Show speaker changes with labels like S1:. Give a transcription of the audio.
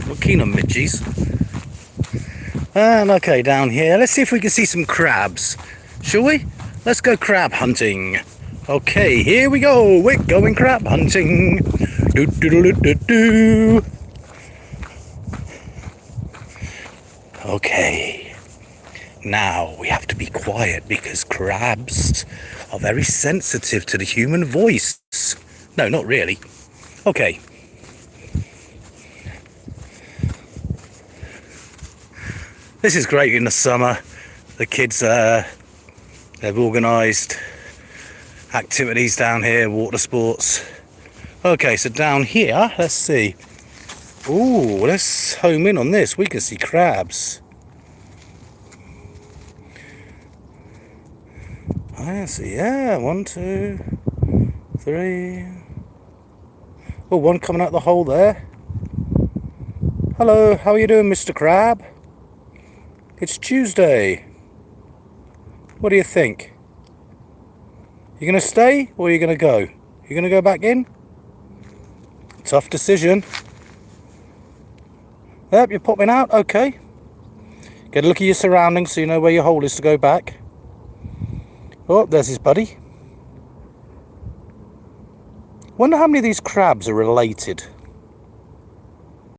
S1: We're keen on midgies. And okay, down here, let's see if we can see some crabs. Shall we? Let's go crab hunting. Okay, here we go. We're going crab hunting. Do do do do do. Okay. Now we have to be quiet because crabs are very sensitive to the human voice. No, not really. Okay. This is great in the summer. The kids, they've organised activities down here, water sports. Okay, so down here, let's see. Ooh, let's home in on this. We can see crabs. I see, yeah, 1, 2, 3. Oh, one coming out the hole there. Hello, how are you doing, Mr. Crab? It's Tuesday. What do you think? You gonna stay or are you gonna go? You gonna go back in? Tough decision. Yep, you're popping out, okay. Get a look at your surroundings so you know where your hole is to go back. Oh, there's his buddy. Wonder how many of these crabs are related.